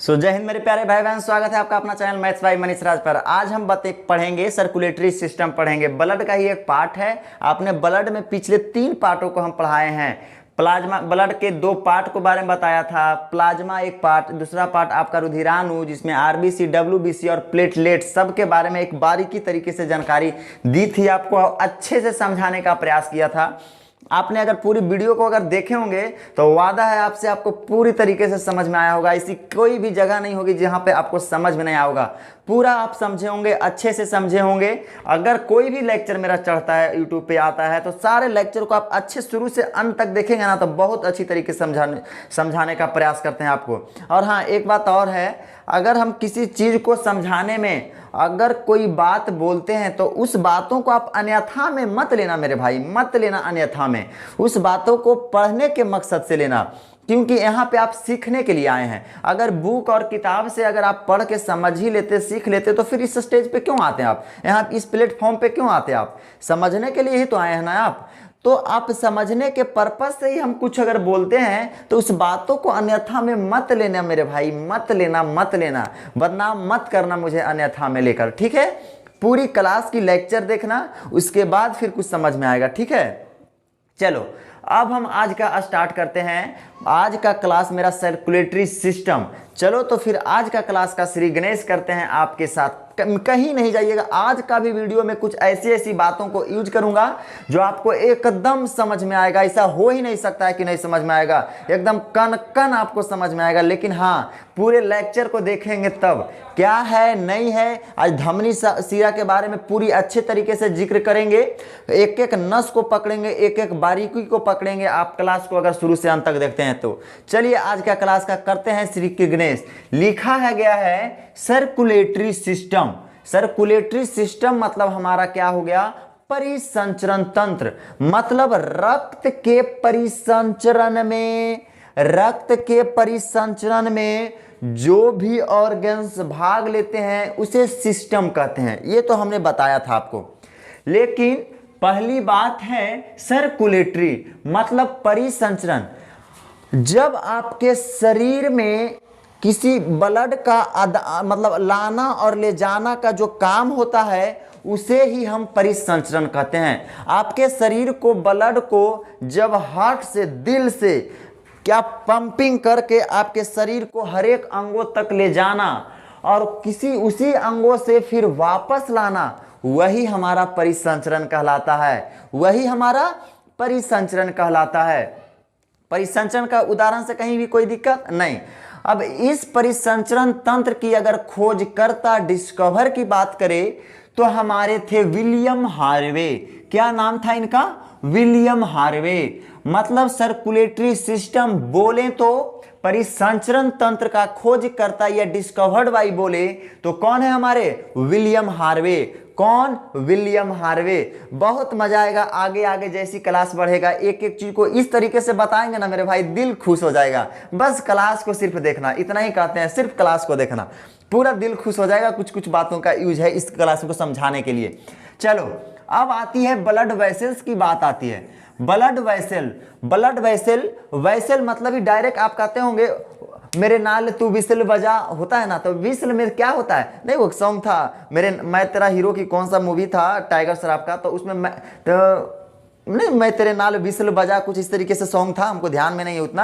जय हिंद मेरे प्यारे भाई बहन, स्वागत है आपका अपना चैनल मैथ्स बाय मनीष राज पर। आज हम पढ़ेंगे सर्कुलेटरी सिस्टम पढ़ेंगे। ब्लड का ही एक पार्ट है। आपने ब्लड में पिछले 3 पार्टों को हम पढ़ाए हैं। प्लाज्मा, ब्लड के 2 पार्ट को बारे में बताया था। प्लाज्मा एक पार्ट, दूसरा पार्ट आपका रुधिराणु जिसमें आरबीसी, डब्ल्यूबीसी और प्लेटलेट सब के बारे में एक बारीकी तरीके से जानकारी दी थी। आपको अच्छे से समझाने का प्रयास किया था। आपने अगर पूरी वीडियो को अगर देखे होंगे तो वादा है आपसे आपको पूरी तरीके से समझ में आया होगा। ऐसी कोई भी जगह नहीं होगी जहां पे आपको समझ में नहीं आया होगा। पूरा आप समझे होंगे, अच्छे से समझे होंगे। अगर कोई भी लेक्चर मेरा चढ़ता है, यूट्यूब पे आता है, तो सारे लेक्चर को आप अच्छे शुरू से अंत तक देखेंगे ना तो बहुत अच्छी तरीके से समझाने का प्रयास करते हैं आपको। और हाँ, एक बात और है, अगर हम किसी चीज़ को समझाने में अगर कोई बात बोलते हैं तो उस बातों को आप अन्यथा में मत लेना मेरे भाई, मत लेना अन्यथा में। उस बातों को पढ़ने के मकसद से लेना, क्योंकि यहाँ पे आप सीखने के लिए आए हैं। अगर बुक और किताब से अगर आप पढ़ के समझ ही लेते, सीख लेते, तो फिर इस स्टेज पे क्यों आते हैं आप? यहाँ इस प्लेटफॉर्म पे क्यों आते हैं आप? समझने के लिए ही तो आए हैं ना आप। तो आप समझने के पर्पस से ही हम कुछ अगर बोलते हैं तो उस बातों को अन्यथा में मत लेना मेरे भाई, मत लेना, मत लेना। बदनाम मत करना मुझे अन्यथा में लेकर, ठीक है? पूरी क्लास की लेक्चर देखना, उसके बाद फिर कुछ समझ में आएगा, ठीक है? चलो अब हम आज का स्टार्ट करते हैं। आज का क्लास मेरा सर्कुलेटरी सिस्टम। चलो तो फिर आज का क्लास का श्री गणेश करते हैं आपके साथ। कहीं नहीं जाइएगा। आज का भी वीडियो में कुछ ऐसी ऐसी बातों को यूज करूंगा जो आपको एकदम समझ में आएगा। ऐसा हो ही नहीं सकता है कि नहीं समझ में आएगा। एकदम कन कन आपको समझ में आएगा। लेकिन हाँ, पूरे लेक्चर को देखेंगे तब क्या है नहीं है। आज धमनी शिरा के बारे में पूरी अच्छे तरीके से जिक्र करेंगे। एक एक नस को पकड़ेंगे, एक एक बारीकी को पकड़ेंगे। आप क्लास को अगर शुरू से अंत तक देखते हैं तो चलिए आज का क्लास का करते हैं श्री गणेश। लिखा है गया है सर्कुलेटरी सिस्टम। सर्कुलेटरी सिस्टम मतलब हमारा क्या हो गया? परिसंचरण तंत्र। मतलब रक्त के परिसंचरण में, रक्त के परिसंचरण में जो भी ऑर्गन्स भाग लेते हैं उसे सिस्टम कहते हैं। ये तो हमने बताया था आपको। लेकिन पहली बात है सर्कुलेटरी मतलब परिसंचरण। जब आपके शरीर में किसी ब्लड का मतलब लाना और ले जाना का जो काम होता है उसे ही हम परिसंचरण कहते हैं। आपके शरीर को, ब्लड को जब हार्ट से, दिल से क्या पंपिंग करके आपके शरीर को हर एक अंगों तक ले जाना और किसी उसी अंगों से फिर वापस लाना, वही हमारा परिसंचरण कहलाता है। वही हमारा परिसंचरण कहलाता है। परिसंचरण का उदाहरण से कहीं भी कोई दिक्कत नहीं। अब इस परिसंचरण तंत्र की अगर खोजकर्ता, डिस्कवर की बात करें तो हमारे थे विलियम हार्वे। क्या नाम था इनका? William Harvey. मतलब सर्कुलेटरी सिस्टम बोले तो परिसंचरण तंत्र का खोजकर्ता या डिस्कवर्ड बाई बोले तो कौन है हमारे? William Harvey. कौन? William Harvey. बहुत मजा आएगा। आगे आगे जैसी क्लास बढ़ेगा एक एक चीज को इस तरीके से बताएंगे ना मेरे भाई, दिल खुश हो जाएगा। बस क्लास को सिर्फ देखना, इतना ही कहते हैं, सिर्फ क्लास को देखना, पूरा दिल खुश हो जाएगा। कुछ कुछ बातों का यूज है इस क्लास को समझाने के लिए। चलो अब आती है ब्लड वेसल्स की बात आती है। Blood vessel, blood vessel, vessel मतलब ही डायरेक्ट आप कहते होंगे मेरे नाल तू विसल बजा, होता है ना, तो विसल में क्या होता है? नहीं, वो सॉन्ग था मैं तेरा हीरो की कौन सा मूवी था, टाइगर श्रॉफ का, तो उसमें मैं तेरे नाल विसल बजा, कुछ इस तरीके से सॉन्ग था, हमको ध्यान में नहीं है उतना।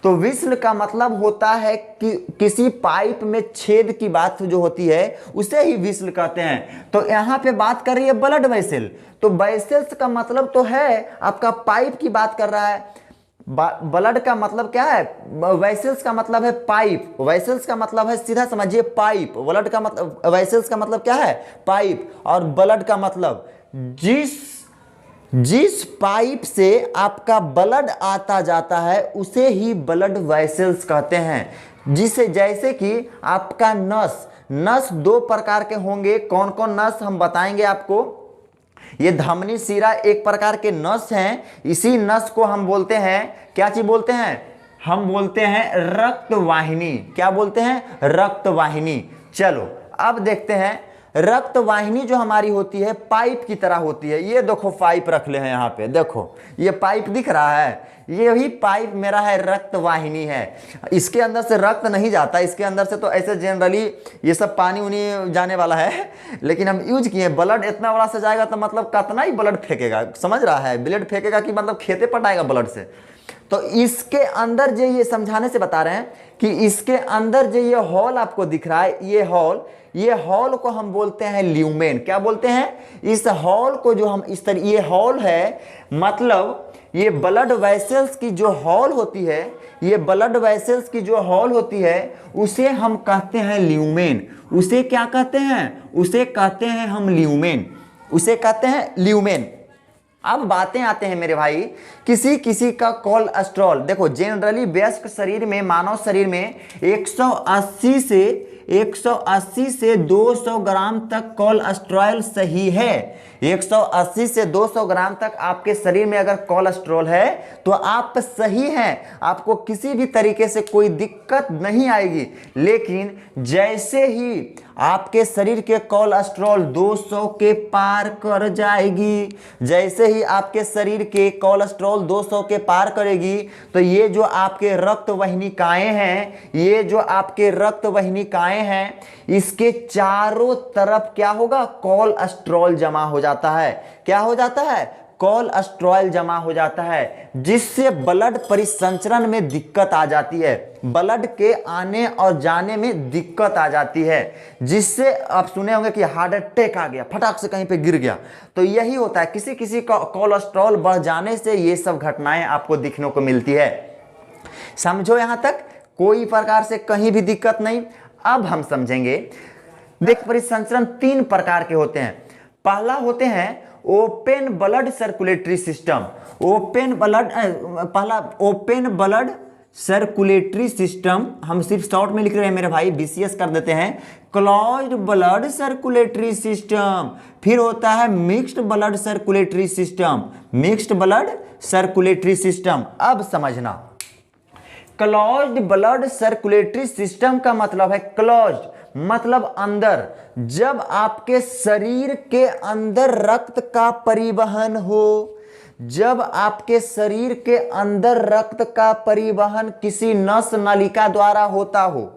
तो विसल का मतलब होता है कि किसी पाइप में छेद की बात जो होती है उसे ही विसल कहते हैं। तो यहाँ पे बात कर रही है ब्लड वेसल। तो वेसल्स का मतलब तो है आपका पाइप की बात कर रहा है। ब्लड का मतलब क्या है? वेसल्स का मतलब है पाइप। वेसल्स का मतलब है, सीधा समझिए, पाइप। ब्लड का मतलब, वेसल्स का मतलब क्या है? पाइप। और ब्लड का मतलब जिस पाइप से आपका ब्लड आता जाता है उसे ही ब्लड वेसल्स कहते हैं। जिसे, जैसे कि आपका नस 2 प्रकार के होंगे। कौन कौन नस हम बताएंगे आपको। ये धमनी शिरा एक प्रकार के नस हैं। इसी नस को हम बोलते हैं, क्या चीज बोलते हैं? हम बोलते हैं रक्त वाहिनी। क्या बोलते हैं? रक्त वाहिनी। चलो अब देखते हैं रक्त वाहिनी जो हमारी होती है पाइप की तरह होती है। ये देखो पाइप रख ले हैं यहाँ पे, देखो ये पाइप दिख रहा है, ये ही पाइप मेरा है, रक्त वाहिनी है। इसके अंदर से रक्त नहीं जाता, इसके अंदर से तो ऐसे जनरली ये सब पानी उनी जाने वाला है, लेकिन हम यूज किए ब्लड इतना बड़ा से जाएगा तो मतलब कितना ही ब्लड फेंकेगा, समझ रहा है, ब्लड फेंकेगा कि मतलब खेते पटाएगा ब्लड से। तो इसके अंदर जो ये समझाने से बता रहे हैं कि इसके अंदर जो ये हॉल आपको दिख रहा है, ये हॉल को हम बोलते हैं ल्यूमेन। क्या बोलते हैं? इस हॉल को जो हम इस तरह, ये हॉल है, मतलब ये ब्लड वेसल्स की जो हॉल होती है, ये ब्लड वेसल्स की जो हॉल होती है उसे हम कहते हैं ल्यूमेन। उसे क्या कहते हैं? उसे कहते हैं हम ल्यूमेन, उसे कहते हैं ल्यूमेन। अब बातें आते हैं मेरे भाई, किसी किसी का कोलेस्ट्रॉल, देखो जनरली वयस्क शरीर में, मानव शरीर में 180 से 200 ग्राम तक कोलेस्ट्रॉल सही है। 180 से 200 ग्राम तक आपके शरीर में अगर कोलेस्ट्रॉल है तो आप सही हैं, आपको किसी भी तरीके से कोई दिक्कत नहीं आएगी। लेकिन जैसे ही आपके शरीर के कोलेस्ट्रॉल 200 के पार कर जाएगी, जैसे ही आपके शरीर के कोलेस्ट्रॉल 200 के पार करेगी, तो ये जो आपके रक्त वाहिनिकाएं हैं, ये जो आपके रक्त वाहिनिकाएं हैं, इसके चारों तरफ क्या होगा? कोलेस्ट्रॉल जमा हो जाता है। क्या हो जाता है? कोलेस्ट्रॉल जमा हो जाता है, जिससे ब्लड परिसंचरण में दिक्कत आ जाती है, ब्लड के आने और जाने में दिक्कत आ जाती है, जिससे आप सुने होंगे कि हार्ट अटैक आ गया, फटाक से कहीं पे गिर गया। तो यही होता है, किसी किसी का कोलेस्ट्रॉल बढ़ जाने से ये सब घटनाएं आपको दिखने को मिलती है। समझो यहां तक? कोई प्रकार से कहीं भी दिक्कत नहीं। अब हम समझेंगे, देख परिसंचरण 3 प्रकार के होते हैं। पहला होते हैं open blood circulatory system. Open blood circulatory system, हम सिर्फ शॉर्ट में लिख रहे हैं मेरे भाई, बीसीएस कर देते हैं। Closed blood circulatory system. फिर होता है mixed blood circulatory system, mixed blood circulatory system. अब समझना, क्लोज्ड ब्लड सर्कुलेटरी सिस्टम का मतलब है, क्लोज्ड मतलब अंदर, जब आपके शरीर के अंदर रक्त का परिवहन हो, जब आपके शरीर के अंदर रक्त का परिवहन किसी नस नलिका द्वारा होता हो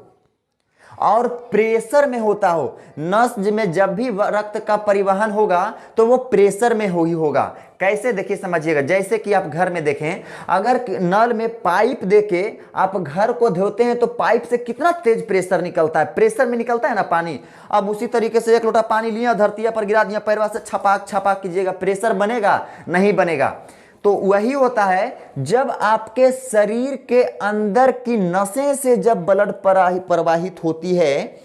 और प्रेशर में होता हो, नस में जब भी रक्त का परिवहन होगा तो वो प्रेशर में ही होगा। कैसे? देखिए समझिएगा, जैसे कि आप घर में देखें, अगर नल में पाइप देके आप घर को धोते हैं तो पाइप से कितना तेज प्रेशर निकलता है, प्रेशर में निकलता है ना पानी। अब उसी तरीके से एक लोटा पानी लिया, धरतिया पर गिरा दिया, पैरवा से छपाक छपाक कीजिएगा, प्रेशर बनेगा? नहीं बनेगा। तो वही होता है, जब आपके शरीर के अंदर की नसें से जब ब्लड प्रवाहित होती है,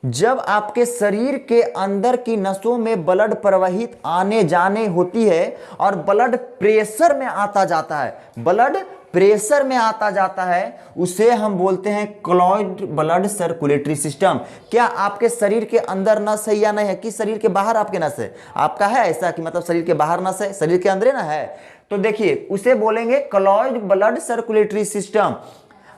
जब आपके शरीर के अंदर की नसों में ब्लड प्रवाहित आने जाने होती है और ब्लड प्रेशर में आता जाता है, ब्लड प्रेशर में आता जाता है, उसे हम बोलते हैं क्लोज्ड ब्लड सर्कुलेटरी सिस्टम। क्या आपके शरीर के अंदर नस है या नहीं है? कि शरीर के बाहर आपके नस है? आपका है ऐसा कि मतलब शरीर के बाहर नस है, शरीर के अंदर ना है? तो देखिए उसे बोलेंगे क्लोज्ड ब्लड सर्कुलेटरी सिस्टम।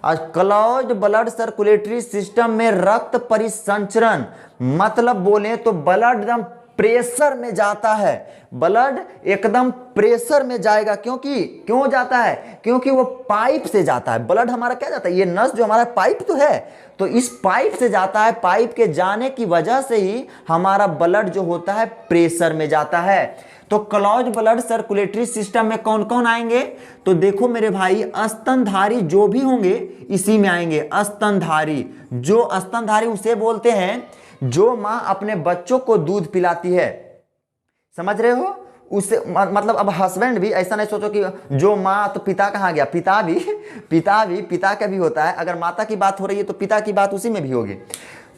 और क्लोज्ड ब्लड सर्कुलेटरी सिस्टम में रक्त परिसंचरण, मतलब बोले तो ब्लड एकदम प्रेशर में जाता है, ब्लड एकदम प्रेशर में जाएगा। क्यों जाता है? क्योंकि वो पाइप से जाता है। ब्लड हमारा क्या जाता है? ये नस जो हमारा पाइप तो है, तो इस पाइप से जाता है, पाइप के जाने की वजह से ही हमारा ब्लड जो होता है प्रेशर में जाता है। तो क्लोज्ड ब्लड सर्कुलेटरी सिस्टम में कौन कौन आएंगे? तो देखो मेरे भाई, स्तनधारी जो भी होंगे इसी में आएंगे। स्तनधारी, जो स्तनधारी उसे बोलते हैं जो मां अपने बच्चों को दूध पिलाती है, समझ रहे हो? उसे मतलब अब हस्बैंड भी ऐसा नहीं सोचो कि जो माँ, तो पिता कहाँ गया? पिता का भी होता है। अगर माता की बात हो रही है तो पिता की बात उसी में भी होगी।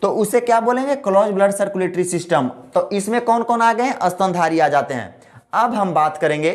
तो उसे क्या बोलेंगे? Closed blood circulatory system. तो इसमें कौन कौन आ गए? स्तनधारी आ जाते हैं। अब हम बात करेंगे,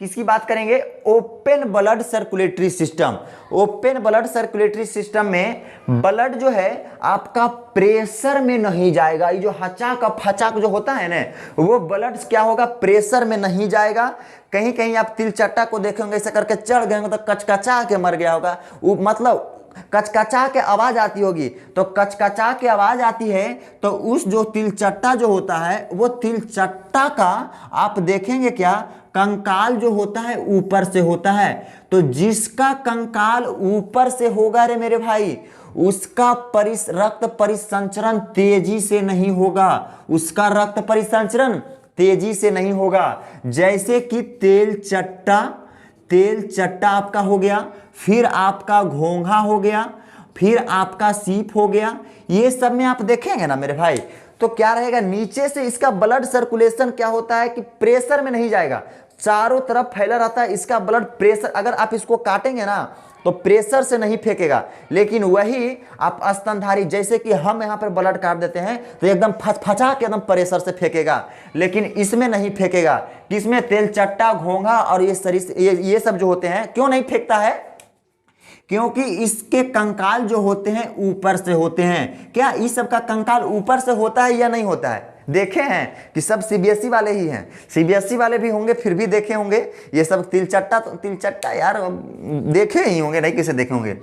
किसकी बात करेंगे? Open blood circulatory system. Open blood circulatory system में ब्लड जो है आपका प्रेशर में नहीं जाएगा। ये जो हचाक फचाक जो होता है ना, वो ब्लड क्या होगा? प्रेशर में नहीं जाएगा। कहीं कहीं आप तिलचट्टा को देखेंगे ऐसा करके चढ़ गए तो कचकचा के मर गया होगा, वो मतलब कचकचा के आवाज आती होगी, तो कचकचा के आवाज आती है तो उस जो तिलचट्टा जो होता है वो तिलचट्टा का आप देखेंगे क्या, कंकाल जो होता है ऊपर से होता है। तो जिसका कंकाल ऊपर से होगा रे मेरे भाई, उसका रक्त परिसंचरण तेजी से नहीं होगा, उसका रक्त परिसंचरण तेजी से नहीं होगा। जैसे कि तेल चट्टा आपका हो गया, फिर आपका घोंघा हो गया, फिर आपका सीप हो गया, ये सब में आप देखेंगे ना मेरे भाई, तो क्या रहेगा, नीचे से इसका ब्लड सर्कुलेशन क्या होता है कि प्रेशर में नहीं जाएगा, चारों तरफ फैला रहता है इसका ब्लड प्रेशर। अगर आप इसको काटेंगे ना तो प्रेशर से नहीं फेंकेगा, लेकिन वही आप स्तनधारी जैसे कि हम यहाँ पर ब्लड काट देते हैं तो एकदम फचफचा के एकदम प्रेशर से फेंकेगा, लेकिन इसमें नहीं फेंकेगा। किसमें, तेलचट्टा, घोंघा और ये सब जो होते हैं, क्यों नहीं फेंकता है, क्योंकि इसके कंकाल जो होते हैं ऊपर से होते हैं। क्या इस सब का कंकाल ऊपर से होता है या नहीं होता है? देखे हैं कि सब सीबीएसई वाले ही हैं, सीबीएसई वाले भी होंगे फिर भी देखे होंगे ये सब तिलचट्टा। तो तिलचट्टा यार देखे ही होंगे, नहीं किसे देखे होंगे।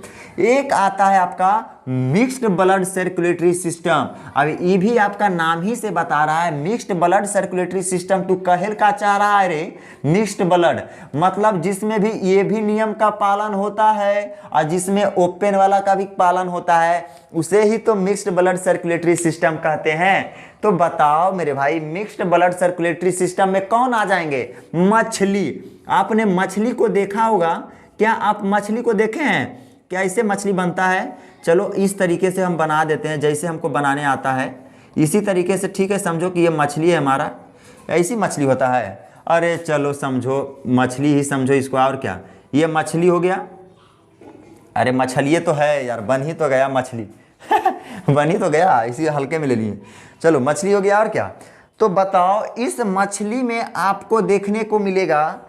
एक आता है आपका मिक्स्ड ब्लड सर्कुलेटरी सिस्टम। अब ये भी आपका नाम ही से बता रहा है मिक्स्ड ब्लड सर्कुलेटरी सिस्टम। तू कहल का चाह रहा है रे मिक्स्ड ब्लड, मतलब जिसमें भी ये भी नियम का पालन होता है और जिसमें ओपन वाला का भी पालन होता है, उसे ही तो मिक्स्ड ब्लड सर्कुलेटरी सिस्टम कहते हैं। तो बताओ मेरे भाई, मिक्स्ड ब्लड सर्कुलेटरी सिस्टम में कौन आ जाएंगे? मछली। आपने मछली को देखा होगा, क्या आप मछली को देखे हैं? क्या ऐसे मछली बनता है? चलो इस तरीके से हम बना देते हैं जैसे हमको बनाने आता है, इसी तरीके से, ठीक है, समझो कि ये मछली है हमारा, ऐसी मछली होता है। अरे चलो समझो मछली ही समझो इसको, और क्या, ये मछली हो गया। अरे मछली तो है यार, बन ही तो गया मछली बन ही तो गया, इसी हल्के में ले लिए। चलो मछली हो गया, और क्या। तो बताओ इस मछली में आपको देखने को मिलेगा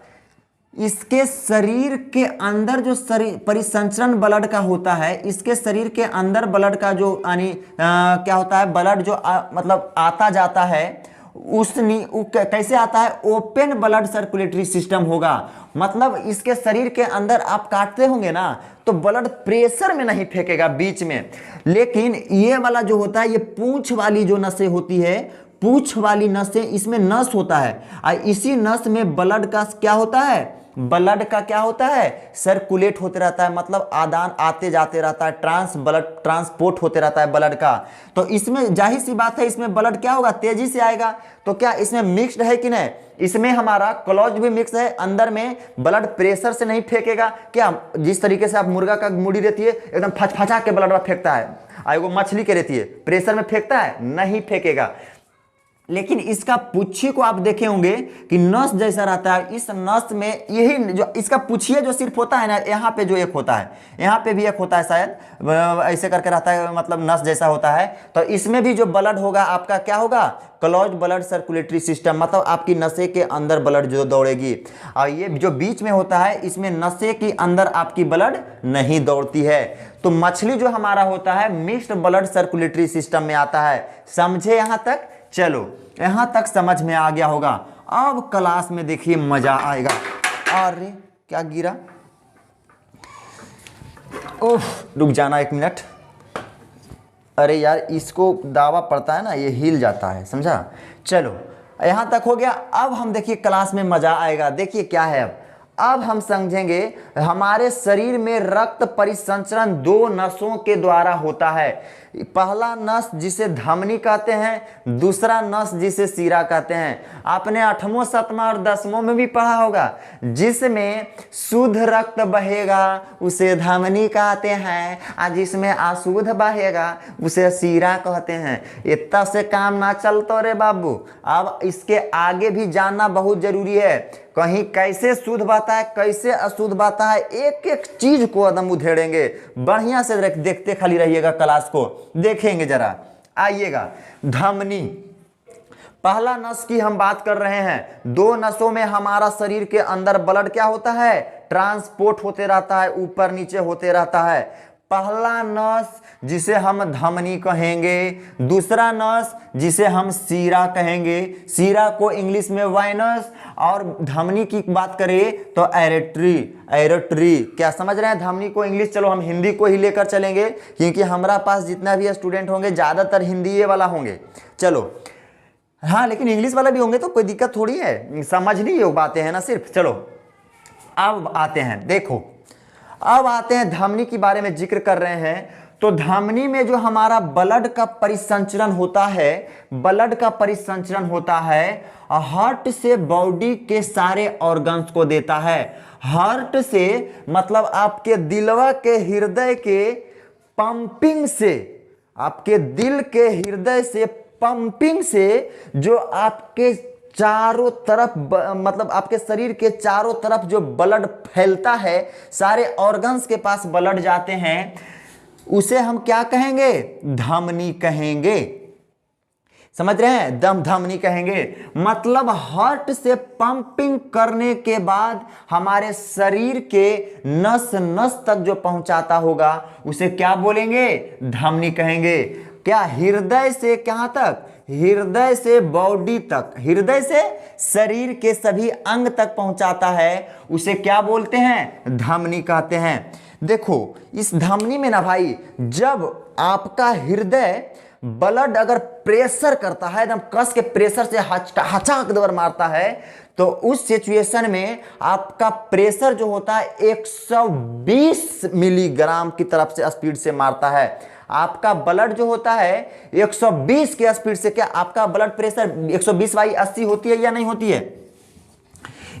इसके शरीर के अंदर जो शरीर परिसंचरण ब्लड का होता है, इसके शरीर के अंदर ब्लड का जो यानी क्या होता है, ब्लड जो मतलब आता जाता है कैसे आता है, ओपन ब्लड सर्कुलेटरी सिस्टम होगा। मतलब इसके शरीर के अंदर आप काटते होंगे ना तो ब्लड प्रेशर में नहीं फेंकेगा बीच में, लेकिन ये वाला जो होता है, ये पूंछ वाली जो नसें होती है, पूंछ वाली नसें, इसमें नस होता है और इसी नस में ब्लड का क्या होता है, ब्लड का क्या होता है, सर्कुलेट होते रहता है, मतलब आदान आते जाते रहता है, ब्लड ट्रांसपोर्ट होते रहता है ब्लड का। तो इसमें जाहिर सी बात है इसमें ब्लड क्या होगा, तेजी से आएगा। तो क्या इसमें मिक्स्ड है कि नहीं? इसमें हमारा क्लॉज भी मिक्स है, अंदर में ब्लड प्रेशर से नहीं फेंकेगा। क्या जिस तरीके से आप मुर्गा का मुड़ी रहती है एकदम फचफचा के ब्लड फेंकता है, और वो मछली के रहती है प्रेशर में फेंकता है, नहीं फेंकेगा। लेकिन इसका पुच्छी को आप देखे होंगे कि नस जैसा रहता है। इस नस में यही जो इसका पुच्छिए जो सिर्फ होता है ना, यहाँ पे जो एक होता है, यहाँ पे भी एक होता है शायद, ऐसे करके रहता है, मतलब नस जैसा होता है। तो इसमें भी जो ब्लड होगा आपका क्या होगा, क्लोज ब्लड सर्कुलेटरी सिस्टम, मतलब आपकी नसें के अंदर ब्लड जो दौड़ेगी। और ये जो बीच में होता है इसमें नसें के अंदर आपकी ब्लड नहीं दौड़ती है। तो मछली जो हमारा होता है मिक्स्ड ब्लड सर्कुलेटरी सिस्टम में आता है। समझे यहाँ तक? चलो यहां तक समझ में आ गया होगा। अब क्लास में देखिए मजा आएगा। अरे क्या गिरा, ओह रुक जाना एक मिनट। अरे यार इसको दावा पड़ता है ना, ये हिल जाता है, समझा। चलो यहां तक हो गया। अब हम देखिए क्लास में मजा आएगा। देखिए क्या है, अब हम समझेंगे हमारे शरीर में रक्त परिसंचरण दो नसों के द्वारा होता है। पहला नस जिसे धमनी कहते हैं, दूसरा नस जिसे सीरा कहते हैं। आपने 8वां 7वां और 10वां में भी पढ़ा होगा, जिसमें शुद्ध रक्त बहेगा उसे धमनी कहते हैं, और जिसमें अशुद्ध बहेगा उसे सीरा कहते हैं। इतना से काम ना चलतो रे बाबू, अब इसके आगे भी जानना बहुत जरूरी है। कहीं कैसे शुद्ध बहता है, कैसे अशुद्ध बहता है, एक एक चीज को एकदम उधेड़ेंगे। बढ़िया से देखते खाली रहिएगा, क्लास को देखेंगे जरा। आइएगा, धमनी पहला नस की हम बात कर रहे हैं। दो नसों में हमारा शरीर के अंदर ब्लड क्या होता है, ट्रांसपोर्ट होते रहता है, ऊपर नीचे होते रहता है। पहला नस जिसे हम धमनी कहेंगे, दूसरा नस जिसे हम सीरा कहेंगे, सीरा को इंग्लिश में वाइनस, और धमनी की बात करें तो एरेटरी, एरेटरी। क्या समझ रहे हैं? धमनी को इंग्लिश, चलो हम हिंदी को ही लेकर चलेंगे क्योंकि हमारा पास जितना भी स्टूडेंट होंगे ज़्यादातर हिंदी ये वाला होंगे। चलो हाँ, लेकिन इंग्लिश वाला भी होंगे तो कोई दिक्कत थोड़ी है, समझनी ये बातें हैं ना सिर्फ। चलो अब आते हैं, देखो अब आते हैं धमनी के बारे में जिक्र कर रहे हैं। तो धमनी में जो हमारा ब्लड का परिसंचरण होता है, ब्लड का परिसंचरण होता है, हार्ट से बॉडी के सारे ऑर्गन्स को देता है। हार्ट से मतलब आपके दिलवा के हृदय के पंपिंग से, आपके दिल के हृदय से पंपिंग से जो आपके चारों तरफ मतलब आपके शरीर के चारों तरफ जो ब्लड फैलता है, सारे ऑर्गन्स के पास ब्लड जाते हैं, उसे हम क्या कहेंगे? धमनी कहेंगे। समझ रहे हैं? धमनी कहेंगे। मतलब हार्ट से पंपिंग करने के बाद हमारे शरीर के नस नस तक जो पहुंचाता होगा उसे क्या बोलेंगे? धमनी कहेंगे। क्या? हृदय से कहां तक? हृदय से बॉडी तक, हृदय से शरीर के सभी अंग तक पहुंचाता है, उसे क्या बोलते हैं? धमनी कहते हैं। देखो इस धमनी में ना भाई, जब आपका हृदय ब्लड अगर प्रेशर करता है, एकदम कस के प्रेशर से हचाक दबर मारता है, तो उस सिचुएशन में आपका प्रेशर जो होता है 120 मिलीग्राम की तरफ से स्पीड से मारता है। आपका ब्लड जो होता है 120 के स्पीड से, क्या आपका ब्लड प्रेशर 120/80 होती है या नहीं होती है?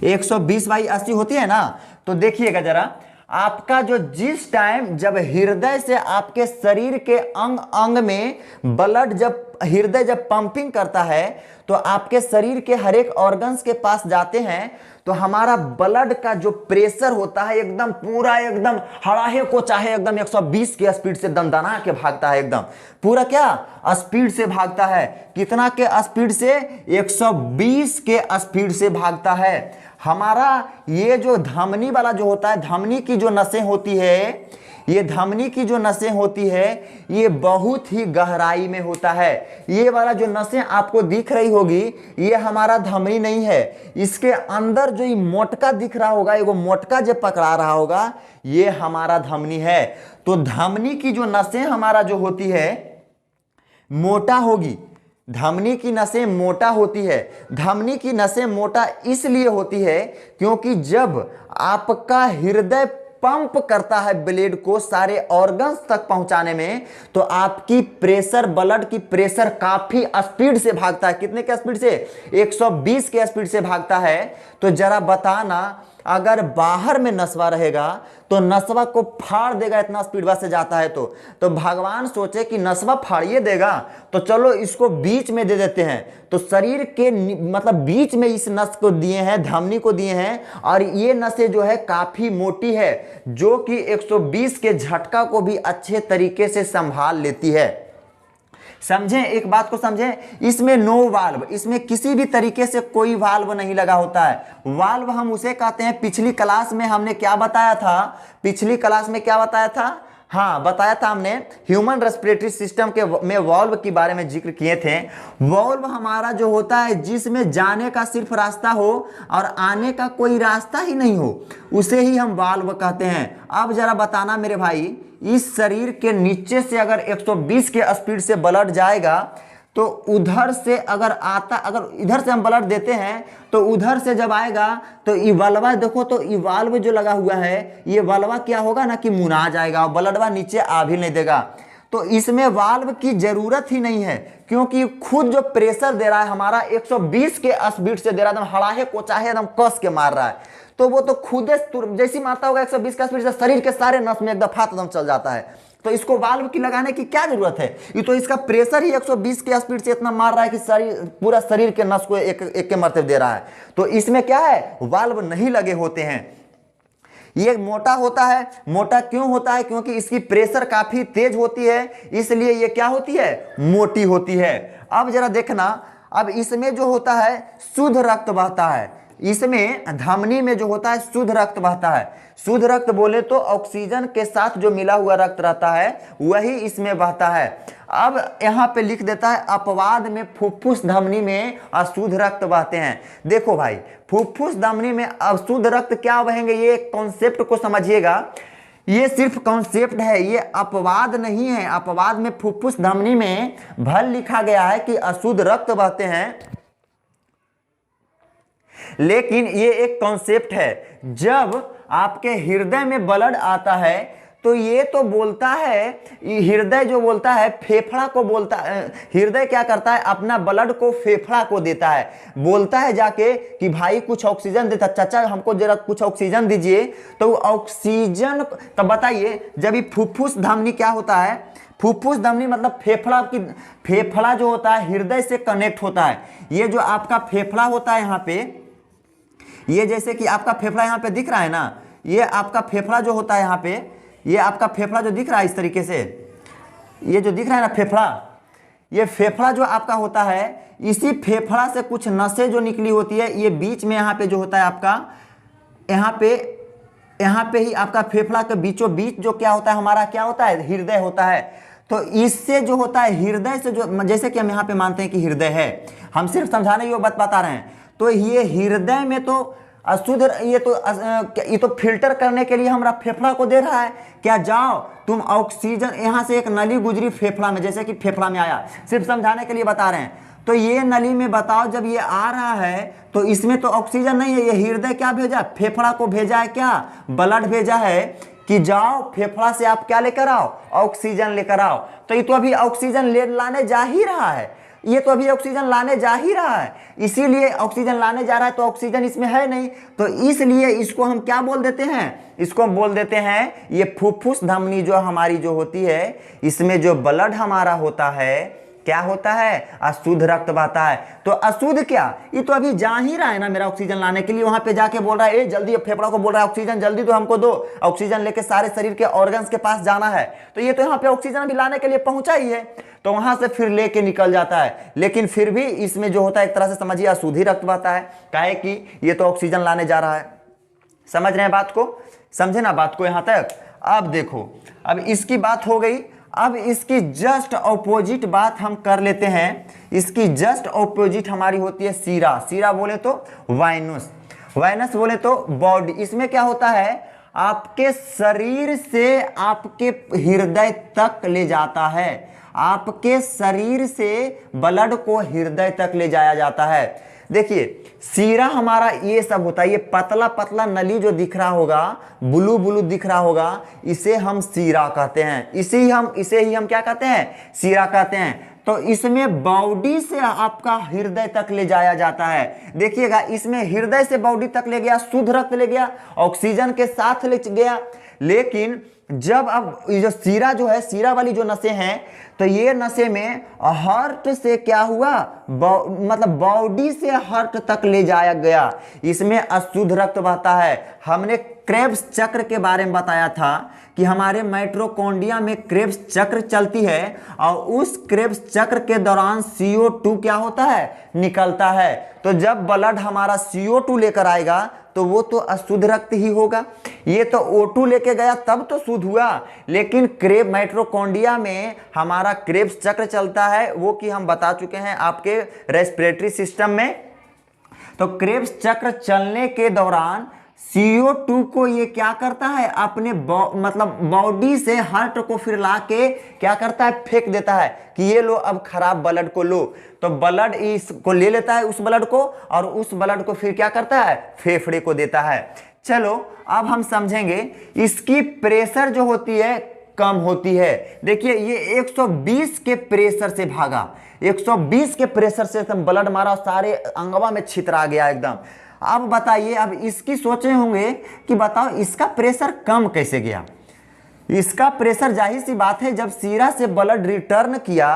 120/80 होती है ना। तो देखिएगा जरा, आपका जो जिस टाइम जब हृदय से आपके शरीर के अंग अंग में ब्लड, जब हृदय जब पंपिंग करता है तो आपके शरीर के हर एक ऑर्गन्स के पास जाते हैं, तो हमारा ब्लड का जो प्रेशर होता है एकदम पूरा एकदम हड़ाहे को चाहे एकदम 120 के स्पीड से दंदना के भागता है, एकदम पूरा क्या स्पीड से भागता है। कितना के स्पीड से? 120 के स्पीड से भागता है। हमारा ये जो धमनी वाला जो होता है, धमनी की जो नसें होती है, ये धमनी की जो नसें होती है ये बहुत ही गहराई में होता है। ये वाला जो नसें आपको दिख रही होगी ये हमारा धमनी नहीं है। इसके अंदर जो ये मोटका दिख रहा होगा, ये वो मोटका जो पकड़ा रहा होगा, ये हमारा धमनी है। तो धमनी की जो नसें हमारा जो होती है मोटा होगी, धमनी की नसें मोटा होती है। धमनी की नसें मोटा इसलिए होती है क्योंकि जब आपका हृदय पंप करता है ब्लड को सारे ऑर्गन्स तक पहुंचाने में, तो आपकी प्रेशर, ब्लड की प्रेशर काफी स्पीड से भागता है। कितने के स्पीड से? 120 के स्पीड से भागता है। तो जरा बताना, अगर बाहर में नसवा रहेगा तो नसवा को फाड़ देगा, इतना स्पीड से जाता है। तो भगवान सोचे कि नसवा फाड़िए देगा तो चलो इसको बीच में दे देते हैं। तो शरीर के मतलब बीच में इस नस को दिए हैं, धमनी को दिए हैं, और ये नसें जो है काफी मोटी है, जो कि 120 के झटका को भी अच्छे तरीके से संभाल लेती है। समझें, एक बात को समझें, इसमें नो वाल्व, इसमें किसी भी तरीके से कोई वाल्व नहीं लगा होता है। वाल्व हम उसे कहते हैं, पिछली क्लास में हमने क्या बताया था? पिछली क्लास में क्या बताया था? हाँ, बताया था हमने ह्यूमन रेस्पिरेटरी सिस्टम के में वाल्व के बारे में जिक्र किए थे। वाल्व हमारा जो होता है जिसमें जाने का सिर्फ रास्ता हो और आने का कोई रास्ता ही नहीं हो, उसे ही हम वाल्व कहते हैं। अब जरा बताना मेरे भाई, इस शरीर के नीचे से अगर 120 के स्पीड से ब्लड जाएगा तो उधर से अगर आता, अगर इधर से हम ब्लड देते हैं तो उधर से जब आएगा तो ये वाल्व, देखो तो ये वाल्व जो लगा हुआ है, ये वाल्व क्या होगा ना कि मुना जाएगा, ब्लडवा नीचे आ भी नहीं देगा। तो इसमें वाल्व की जरूरत ही नहीं है क्योंकि खुद जो प्रेशर दे रहा है हमारा 120 के स्पीड से दे रहा है, एकदम हड़ाहे को चाहे एकदम कस के मार रहा है। तो वो तो खुद जैसी मारता होगा 120 का स्पीड से, शरीर के सारे नस में एकदम फात दम चल जाता है। तो इसको वाल्व की लगाने की क्या जरूरत है? ये तो इसका प्रेशर ही 120 के स्पीड से इतना मार रहा है कि पूरा शरीर के नस को एक के मरते दे रहा है। तो इसमें क्या है? वाल्व नहीं लगे होते हैं। ये मोटा होता है। मोटा क्यों होता है? क्योंकि इसकी प्रेशर काफी तेज होती है, इसलिए ये क्या होती है? मोटी होती है। अब जरा देखना, अब इसमें जो होता है शुद्ध रक्त बहता है, इसमें धमनी में जो होता है शुद्ध रक्त बहता है। शुद्ध रक्त बोले तो ऑक्सीजन के साथ जो मिला हुआ रक्त रहता है वही इसमें बहता है। अब यहाँ पे लिख देता है अपवाद में फुफ्फुस धमनी में अशुद्ध रक्त बहते हैं। देखो भाई, फुफ्फुस धमनी में अशुद्ध रक्त क्या बहेंगे, ये कॉन्सेप्ट को समझिएगा। ये सिर्फ कॉन्सेप्ट है, ये अपवाद नहीं है। अपवाद में फुफ्फुस धमनी में भल लिखा गया है कि अशुद्ध रक्त बहते हैं, लेकिन ये एक कॉन्सेप्ट है। जब आपके हृदय में ब्लड आता है तो ये तो बोलता है, हृदय जो बोलता है फेफड़ा को बोलता है। हृदय क्या करता है, अपना ब्लड को फेफड़ा को देता है, बोलता है जाके कि भाई कुछ ऑक्सीजन देता, चाचा हमको जरा कुछ ऑक्सीजन दीजिए। तो ऑक्सीजन, तो बताइए जब ये फुफ्फुस धमनी क्या होता है, फुफ्फुस धमनी मतलब फेफड़ा जो होता है हृदय से कनेक्ट होता है। ये जो आपका फेफड़ा होता है यहाँ पे, ये जैसे कि आपका फेफड़ा यहाँ पे दिख रहा है ना, ये आपका फेफड़ा जो होता है यहाँ पे, ये आपका फेफड़ा जो दिख रहा है इस तरीके से, ये जो दिख रहा है ना फेफड़ा, ये फेफड़ा जो आपका होता है, इसी फेफड़ा से कुछ नसें जो निकली होती है, ये बीच में यहाँ पे जो होता है आपका, यहाँ पे ही आपका फेफड़ा के बीचों बीच जो क्या होता है हमारा, क्या होता है, हृदय होता है। तो इससे जो होता है हृदय से जो, जैसे कि हम यहाँ पे मानते हैं कि हृदय है, हम सिर्फ समझाने की बात बता रहे हैं। तो ये हृदय में तो अशुद्ध, ये तो फिल्टर करने के लिए हमारा फेफड़ा को दे रहा है, क्या जाओ तुम ऑक्सीजन, यहाँ से एक नली गुजरी फेफड़ा में, जैसे कि फेफड़ा में आया, सिर्फ समझाने के लिए बता रहे हैं। तो ये नली में बताओ जब ये आ रहा है तो इसमें तो ऑक्सीजन नहीं है, ये हृदय क्या भेजा, फेफड़ा को भेजा है, क्या ब्लड भेजा है कि जाओ फेफड़ा से आप क्या लेकर आओ, ऑक्सीजन लेकर आओ। तो ये तो अभी ऑक्सीजन लाने जा ही रहा है, ये तो अभी ऑक्सीजन लाने जा ही रहा है, इसीलिए ऑक्सीजन लाने जा रहा है, तो ऑक्सीजन इसमें है नहीं, तो इसलिए इसको हम क्या बोल देते हैं, इसको हम बोल देते हैं ये फुफ्फुस धमनी जो हमारी जो होती है, इसमें जो ब्लड हमारा होता है क्या होता है, अशुद्ध रक्त बहता है। तो अशुद्ध क्या, ये तो अभी जा ही रहा है ना मेरा ऑक्सीजन लाने के लिए, वहां पे जाके बोल रहा है ए जल्दी, फेफड़ा को बोल रहा है ऑक्सीजन जल्दी तो हमको दो, ऑक्सीजन लेके सारे शरीर के ऑर्गन्स के पास जाना है। तो ये तो यहाँ पे ऑक्सीजन अभी लाने के लिए पहुंचा ही है, तो वहां से फिर लेके निकल जाता है। लेकिन फिर भी इसमें जो होता है एक तरह से समझिए अशुद्ध ही रक्त बहता है, काहे कि ये तो ऑक्सीजन लाने जा रहा है। समझ रहे हैं बात को, समझे ना बात को यहाँ तक। अब देखो, अब इसकी बात हो गई, अब इसकी जस्ट ऑपोजिट बात हम कर लेते हैं। इसकी जस्ट ऑपोजिट हमारी होती है सीरा। सीरा बोले तो वाइनस, वाइनस बोले तो बॉडी। इसमें क्या होता है, आपके शरीर से आपके हृदय तक ले जाता है, आपके शरीर से ब्लड को हृदय तक ले जाया जाता है। देखिए सीरा हमारा ये सब होता है, ये पतला पतला नली जो दिख रहा होगा, ब्लू ब्लू दिख रहा होगा, इसे हम सीरा कहते हैं। इसे ही हम क्या कहते हैं, सीरा कहते हैं। तो इसमें बॉडी से आपका हृदय तक ले जाया जाता है। देखिएगा इसमें हृदय से बॉडी तक ले गया, शुद्ध रक्त ले गया, ऑक्सीजन के साथ ले गया। लेकिन जब अब ये जो सीरा जो है, सीरा वाली जो नसें हैं, तो ये नसें में हार्ट से क्या हुआ, मतलब बॉडी से हार्ट तक ले जाया गया, इसमें अशुद्ध रक्त बहता है। हमने क्रेब्स चक्र के बारे में बताया था कि हमारे माइटोकॉन्ड्रिया में क्रेब्स चक्र चलती है, और उस क्रेब्स चक्र के दौरान CO2 क्या होता है, निकलता है। तो जब ब्लड हमारा CO2 लेकर आएगा तो वो तो अशुद्ध रक्त ही होगा। ये तो O2 लेके गया तब तो शुद्ध हुआ, लेकिन क्रेब माइटोकॉन्ड्रिया में हमारा क्रेब्स चक्र चलता है, वो कि हम बता चुके हैं आपके रेस्पिरेटरी सिस्टम में। तो क्रेब्स चक्र चलने के दौरान CO2 को ये क्या करता है, अपने मतलब बॉडी से हार्ट को फिर ला के क्या करता है, फेंक देता है कि ये लो अब खराब ब्लड को लो। तो ब्लड इसको ले लेता है उस ब्लड को, और उस ब्लड को फिर क्या करता है, फेफड़े को देता है। चलो अब हम समझेंगे इसकी प्रेशर जो होती है कम होती है। देखिए ये 120 के प्रेशर से भागा, 120 के प्रेशर से ब्लड मारा, सारे अंगवा में छितरा गया एकदम। अब बताइए, अब इसकी सोचे होंगे कि बताओ इसका प्रेशर कम कैसे गया। इसका प्रेशर जाहिर सी बात है, जब सीरा से ब्लड रिटर्न किया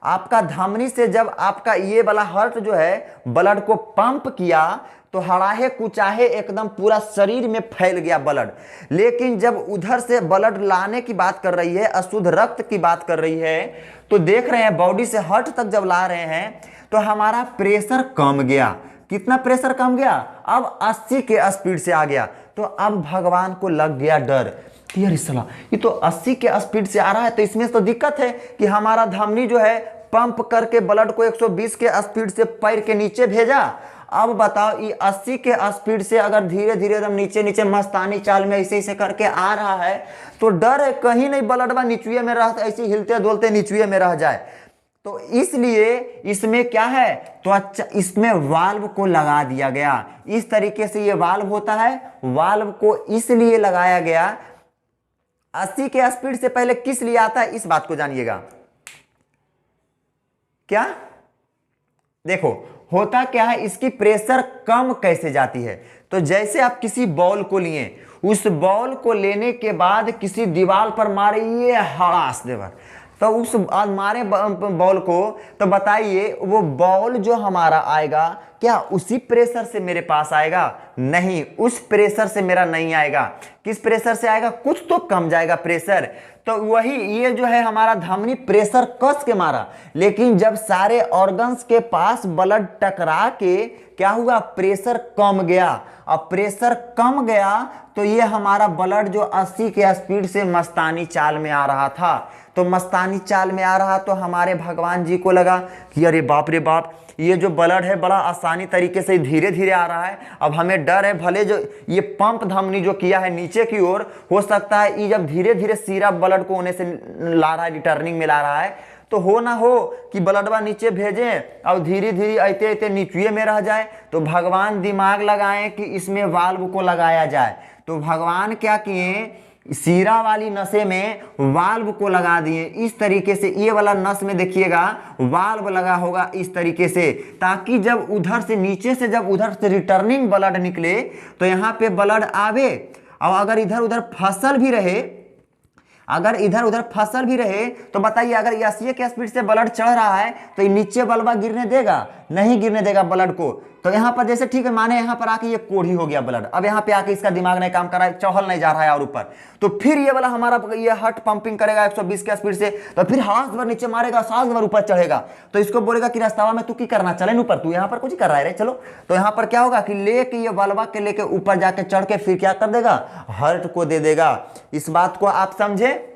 आपका धमनी से, जब आपका ये वाला हार्ट जो है ब्लड को पंप किया, तो हड़ाहे कुचाहे एकदम पूरा शरीर में फैल गया ब्लड। लेकिन जब उधर से ब्लड लाने की बात कर रही है, अशुद्ध रक्त की बात कर रही है, तो देख रहे हैं बॉडी से हार्ट तक जब ला रहे हैं तो हमारा प्रेशर कम गया। कितना प्रेशर कम गया, अब 80 के स्पीड से आ गया। तो अब भगवान को लग गया डर कि यार साला ये तो 80 के स्पीड से आ रहा है, तो इसमें तो दिक्कत है कि हमारा धमनी जो है पंप करके ब्लड को 120 के स्पीड से पैर के नीचे भेजा। अब बताओ ये 80 के स्पीड से अगर धीरे धीरे एकदम नीचे नीचे मस्तानी चाल में ऐसे ऐसे करके आ रहा है, तो डर है कहीं नहीं ब्लडवा नीचुए में रह, ऐसे हिलते डोलते नीचुए में रह जाए। तो इसलिए इसमें क्या है, तो अच्छा इसमें वाल्व को लगा दिया गया। इस तरीके से ये वाल्व होता है, वाल्व को इसलिए लगाया गया। 80 के स्पीड से पहले किस लिए आता है इस बात को जानिएगा। क्या देखो होता क्या है, इसकी प्रेशर कम कैसे जाती है। तो जैसे आप किसी बॉल को लिए, उस बॉल को लेने के बाद किसी दीवार पर मारे ये हड़ास देवर, तो उस मारे बॉल को, तो बताइए वो बॉल जो हमारा आएगा क्या उसी प्रेशर से मेरे पास आएगा? नहीं, उस प्रेशर से मेरा नहीं आएगा। किस प्रेशर से आएगा? कुछ तो कम जाएगा प्रेशर। तो वही ये जो है हमारा धमनी प्रेशर कस के मारा, लेकिन जब सारे ऑर्गन्स के पास ब्लड टकरा के क्या हुआ, प्रेशर कम गया। अब प्रेशर कम गया तो ये हमारा ब्लड जो 80 के स्पीड से मस्तानी चाल में आ रहा था, तो मस्तानी चाल में आ रहा, तो हमारे भगवान जी को लगा कि अरे बाप रे बाप, ये जो ब्लड है बड़ा आसानी तरीके से धीरे धीरे आ रहा है। अब हमें डर है भले जो ये पंप धमनी जो किया है नीचे की ओर, हो सकता है ये जब धीरे धीरे सीरा ब्लड को होने से ला रहा है, रिटर्निंग में ला रहा है, तो हो ना हो कि ब्लडवा नीचे भेजें और धीरे धीरे ऐते ऐते नीचे में रह जाए। तो भगवान दिमाग लगाएं कि इसमें वाल्व को लगाया जाए। तो भगवान क्या किए, सीरा वाली नसें में वाल्व को लगा दिए। इस तरीके से ये वाला नस में देखिएगा वाल्व लगा होगा इस तरीके से, ताकि जब उधर से नीचे से जब उधर से रिटर्निंग ब्लड निकले तो यहाँ पे ब्लड आवे। और अगर इधर उधर फसल भी रहे, अगर इधर उधर फसल भी रहे, तो बताइए अगर 80 के स्पीड से ब्लड चढ़ रहा है तो ये नीचे बलवा गिरने देगा? नहीं गिरने देगा ब्लड को। तो यहाँ पर जैसे ठीक है, माने यहाँ पर आके ये कोढ़ी हो गया ब्लड, अब यहाँ पे आके इसका दिमाग नहीं काम कर रहा है, चौहल नहीं जा रहा है और ऊपर, तो फिर ये वाला हमारा ये हार्ट पंपिंग करेगा 120 के स्पीड से, तो फिर सांस भर नीचे मारेगा, सांस भर ऊपर चढ़ेगा। तो इसको बोलेगा कि रास्तावा में तू की करना, चले ऊपर, तू यहाँ पर कुछ कर रहा है रे, चलो। तो यहाँ पर क्या होगा कि लेके ये बलवा के लेके ऊपर जाके चढ़ के फिर क्या कर देगा, हार्ट को दे देगा। इस बात को आप समझे,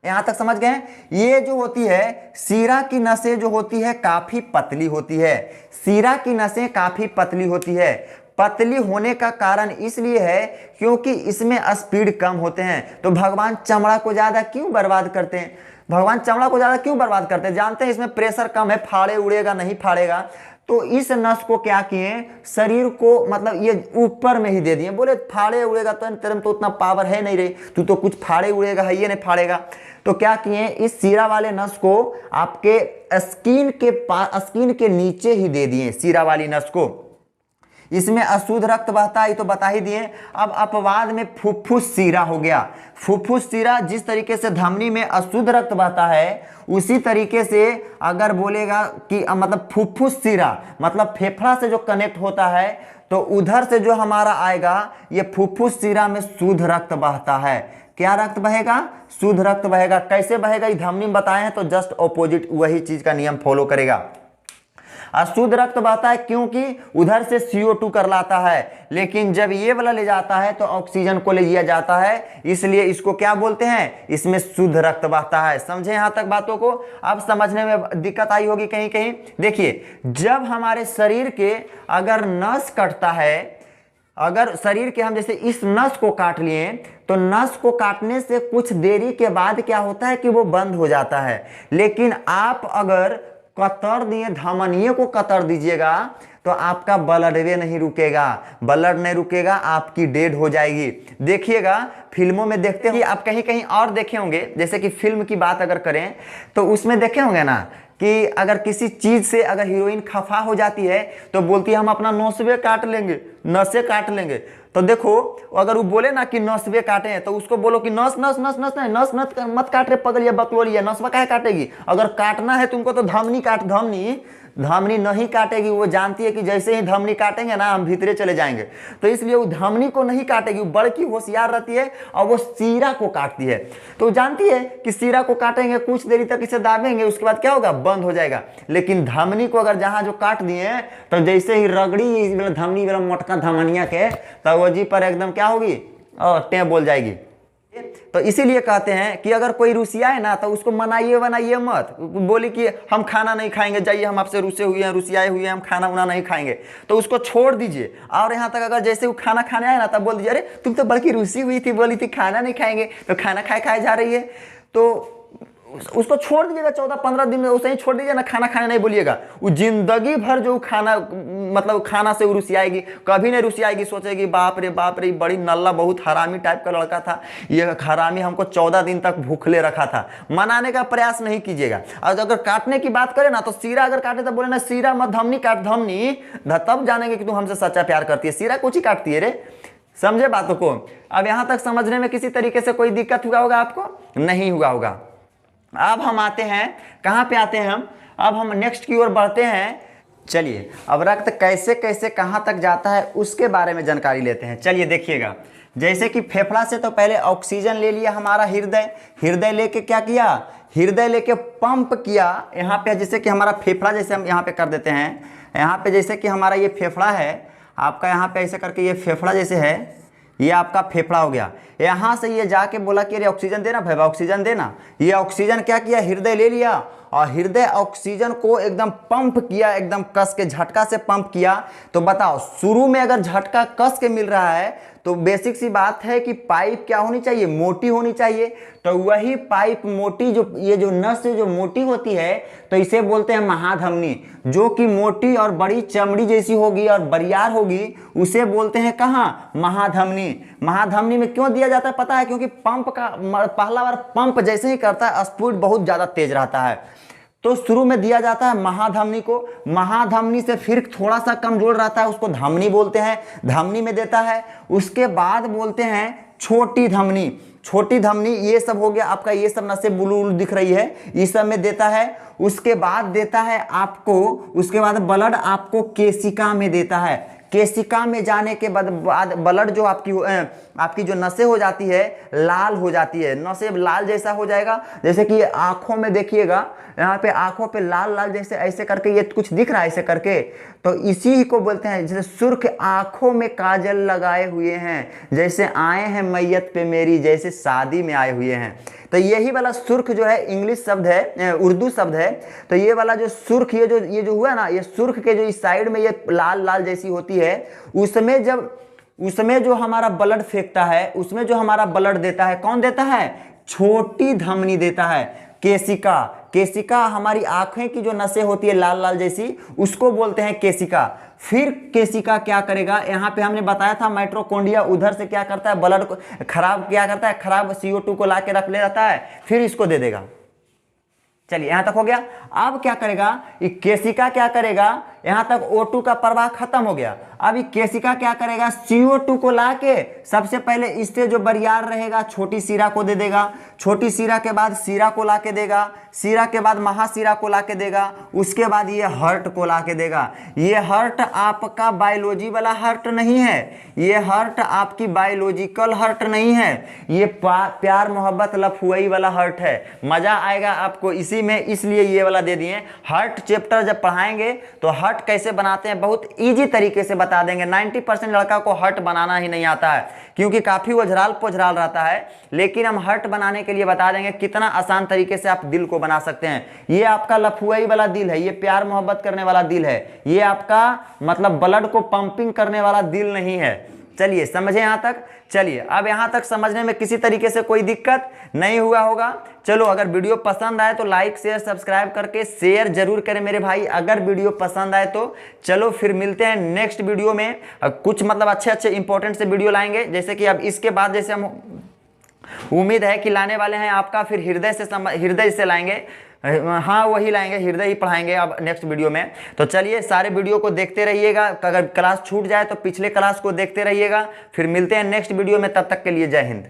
यहां तक समझ गए? ये जो होती है सीरा की नसें जो होती है काफी पतली होती है। सीरा की नसें काफी पतली होती है। पतली होने का कारण इसलिए है क्योंकि इसमें स्पीड कम होते हैं। तो भगवान चमड़ा को ज्यादा क्यों बर्बाद करते हैं? भगवान चमड़ा को ज्यादा क्यों बर्बाद करते हैं? जानते हैं इसमें प्रेशर कम है, फाड़े उड़ेगा नहीं फाड़ेगा। तो इस नस को क्या किए, शरीर को मतलब ये ऊपर में ही दे दिए। बोले फाड़े उड़ेगा तो तेरे में तो उतना पावर है नहीं रे, तू तो कुछ फाड़े उड़ेगा है, ये नहीं फाड़ेगा। तो क्या किए, इस सीरा वाले नस को आपके स्किन के नीचे ही दे दिए, सीरा वाली नस को। इसमें अशुद्ध रक्त बहता है तो बता ही दिए। अब अपवाद में फुफ्फुस सीरा हो गया। फुफ्फुस सीरा जिस तरीके से धमनी में अशुद्ध रक्त बहता है, उसी तरीके से अगर बोलेगा कि मतलब फुफ्फुस सीरा मतलब फेफड़ा से जो कनेक्ट होता है, तो उधर से जो हमारा आएगा ये फुफ्फुस सीरा में शुद्ध रक्त बहता है। क्या रक्त बहेगा? शुद्ध रक्त बहेगा। कैसे बहेगा ये धमनी में बताए हैं, तो जस्ट ऑपोजिट वही चीज का नियम फॉलो करेगा। अशुद्ध रक्त बहता है क्योंकि उधर से CO2 कर लाता है, लेकिन जब ये वाला ले जाता है तो ऑक्सीजन को ले लिया जाता है, इसलिए इसको क्या बोलते हैं, इसमें शुद्ध रक्त बहता है। समझे यहां तक बातों को? अब समझने में दिक्कत आई होगी कहीं कहीं। देखिए, जब हमारे शरीर के अगर नस कटता है, अगर शरीर के हम जैसे इस नस को काट लिए, तो नस को काटने से कुछ देरी के बाद क्या होता है कि वो बंद हो जाता है। लेकिन आप अगर कतर दिए, धमनियों को कतर दीजिएगा, तो आपका ब्लड वे नहीं रुकेगा, ब्लड नहीं रुकेगा, आपकी डेड हो जाएगी। देखिएगा फिल्मों में देखते हैं, आप कहीं कहीं और देखे होंगे, जैसे कि फिल्म की बात अगर करें तो उसमें देखे होंगे ना कि अगर किसी चीज से अगर हीरोइन खफा हो जाती है तो बोलती है हम अपना नसें काट लेंगे, नसें काट लेंगे। तो देखो अगर वो बोले ना कि नसवे काटे हैं तो उसको बोलो कि नस नस नस नस नहीं, नस नस मत काट रे पगलिया बकलोलिया, नसवा काहे काटेगी? अगर काटना है तुमको तो धमनी काट, धमनी धमनी नहीं काटेगी, वो जानती है कि जैसे ही धमनी काटेंगे ना हम भीतरे चले जाएंगे, तो इसलिए वो धमनी को नहीं काटेगी, वो बड़की होशियार रहती है और वो सीरा को काटती है। तो वो जानती है कि सीरा को काटेंगे, कुछ देरी तक इसे दाबेंगे, उसके बाद क्या होगा, बंद हो जाएगा। लेकिन धमनी को अगर जहां जो काट दिए तो जैसे ही रगड़ी धमनी वाला मोटका धमनिया के, तो वो जी पर एकदम क्या होगी, और टें बोल जाएगी। तो इसीलिए कहते हैं कि अगर कोई रुसिया है ना तो उसको मनाइए बनाइए मत, बोली कि हम खाना नहीं खाएंगे, जाइए हम आपसे रुसे हुए हैं, रुसियाए हुए हैं, हम खाना उना नहीं खाएंगे, तो उसको छोड़ दीजिए। और यहाँ तक अगर जैसे वो खाना खाने आए ना तब बोल दीजिए अरे तुम तो बल्कि रुसी हुई थी, बोली थी खाना नहीं खाएंगे, तो खाना खाए जा रही है, तो उसको छोड़ दीजिएगा 14-15 दिन में, उसे ही छोड़ दीजिए ना, खाना खाने नहीं बोलिएगा। वो जिंदगी भर जो खाना मतलब खाना से रुसियाएगी, कभी नहीं रुसियाएगी, सोचेगी बाप रे बड़ी नल्ला बहुत हरामी टाइप का लड़का था, ये हरामी हमको 14 दिन तक भूखले रखा था। मनाने का प्रयास नहीं कीजिएगा। और अगर काटने की बात करें ना तो सीरा अगर काटे तो बोले ना सीरा मत, धमनी काट, धमनी तब जानेंगे कि तुम हमसे सच्चा प्यार करती है, सीरा कुछ ही काटती है रे। समझे बातों को? अब यहां तक समझने में किसी तरीके से कोई दिक्कत हुआ होगा आपको? नहीं हुआ होगा। अब हम आते हैं, कहाँ पे आते हैं हम? अब हम नेक्स्ट की ओर बढ़ते हैं। चलिए अब रक्त कैसे कैसे कहाँ तक जाता है उसके बारे में जानकारी लेते हैं। चलिए देखिएगा, जैसे कि फेफड़ा से तो पहले ऑक्सीजन ले लिया हमारा हृदय, हृदय लेके क्या किया, हृदय लेके पंप किया यहाँ पे, जैसे कि हमारा फेफड़ा, जैसे हम यहाँ पे कर देते हैं, यहाँ पे जैसे कि हमारा ये फेफड़ा है आपका, यहाँ पे ऐसे करके ये फेफड़ा जैसे है, ये आपका फेफड़ा हो गया। यहाँ से ये जाके बोला कि अरे ऑक्सीजन देना भाई, ऑक्सीजन देना। ये ऑक्सीजन क्या किया, हृदय ले लिया और हृदय ऑक्सीजन को एकदम पंप किया, एकदम कस के झटका से पंप किया। तो बताओ शुरू में अगर झटका कस के मिल रहा है तो बेसिक सी बात है कि पाइप क्या होनी चाहिए, मोटी होनी चाहिए। तो वही पाइप मोटी, जो ये जो नस जो मोटी होती है तो इसे बोलते हैं महाधमनी, जो कि मोटी और बड़ी चमड़ी जैसी होगी और बरियार होगी, उसे बोलते हैं कहाँ, महाधमनी। महाधमनी में क्यों दिया जाता है पता है? क्योंकि पंप का पहला बार पंप जैसे ही करता है स्पीड बहुत ज्यादा तेज रहता है, तो शुरू में दिया जाता है महाधमनी को। महाधमनी से फिर थोड़ा सा कमजोर रहता है, उसको धमनी बोलते हैं, धमनी में देता है। उसके बाद बोलते हैं छोटी धमनी। छोटी धमनी ये सब हो गया आपका, ये सब नसें ब्लू दिख रही है, इस सब में देता है। उसके बाद देता है आपको, उसके बाद ब्लड आपको केशिका में देता है। केशिका में जाने के बाद ब्लड जो आपकी जो नसें हो जाती है लाल हो जाती है, नसें लाल जैसा हो जाएगा। जैसे कि आंखों में देखिएगा, यहाँ पे आंखों पे लाल लाल जैसे ऐसे करके ये कुछ दिख रहा है ऐसे करके, तो इसी को बोलते हैं जैसे सुर्ख आंखों में काजल लगाए हुए हैं, जैसे आए हैं मैयत पे मेरी, जैसे शादी में आए हुए हैं। तो यही वाला सुर्ख जो है इंग्लिश शब्द है, उर्दू शब्द है। तो ये वाला जो सुर्ख, ये जो हुआ ना, ये सुर्ख के जो इस साइड में ये लाल लाल जैसी होती है, उसमें जो हमारा ब्लड फेंकता है, उसमें जो हमारा ब्लड देता है, कौन देता है, छोटी धमनी देता है, केशिका। केशिका हमारी आंखें की जो नसें होती है लाल लाल जैसी, उसको बोलते हैं केशिका। फिर केशिका क्या करेगा, यहाँ पे हमने बताया था माइटोकॉन्ड्रिया उधर से क्या करता है, ब्लड को खराब क्या करता है, खराब CO2 को ला के रख ले रहता है, फिर इसको दे देगा। चलिए यहां तक हो गया। अब क्या करेगा, ये केशिका क्या करेगा, यहां तक O2 का प्रवाह खत्म हो गया। अब ये केशिका क्या करेगा, CO2 को लाके सबसे पहले इससे जो बरियार रहेगा छोटी शिरा को दे देगा, छोटी शिरा के बाद शिरा को लाके देगा, शिरा के बाद महाशिरा को लाके देगा, उसके बाद ये हार्ट को लाके देगा। ये हार्ट आपका बायोलॉजी वाला हार्ट नहीं है, ये हार्ट आपकी बायोलॉजिकल हार्ट नहीं है, ये प्यार मोहब्बत लफुआई वाला हार्ट है। मजा आएगा आपको इसी में, इसलिए ये वाला दे दिए। हार्ट चैप्टर जब पढ़ाएंगे तो हार्ट कैसे बनाते हैं बहुत इजी तरीके से बता देंगे। 90% लड़का को हार्ट बनाना ही नहीं आता है, क्योंकि काफी ओझराल पोझराल रहता है, लेकिन हम हार्ट बनाने के लिए बता देंगे कितना आसान तरीके से आप दिल को बना सकते हैं। ये आपका लफुआई वाला दिल है, ये प्यार मोहब्बत करने वाला दिल है, ये आपका मतलब ब्लड को पंपिंग करने वाला दिल नहीं है। चलिए समझे यहां तक। चलिए अब यहां तक समझने में किसी तरीके से कोई दिक्कत नहीं हुआ होगा। चलो अगर वीडियो पसंद आए तो लाइक शेयर सब्सक्राइब करके शेयर जरूर करें मेरे भाई, अगर वीडियो पसंद आए तो। चलो फिर मिलते हैं नेक्स्ट वीडियो में, कुछ मतलब अच्छे इंपॉर्टेंट से वीडियो लाएंगे। जैसे कि अब इसके बाद जैसे हम उम्मीद है कि लाने वाले हैं आपका फिर हृदय से लाएंगे। हाँ वही लाएंगे, हृदय ही पढ़ाएंगे अब नेक्स्ट वीडियो में। तो चलिए सारे वीडियो को देखते रहिएगा, अगर क्लास छूट जाए तो पिछले क्लास को देखते रहिएगा। फिर मिलते हैं नेक्स्ट वीडियो में, तब तक के लिए जय हिंद।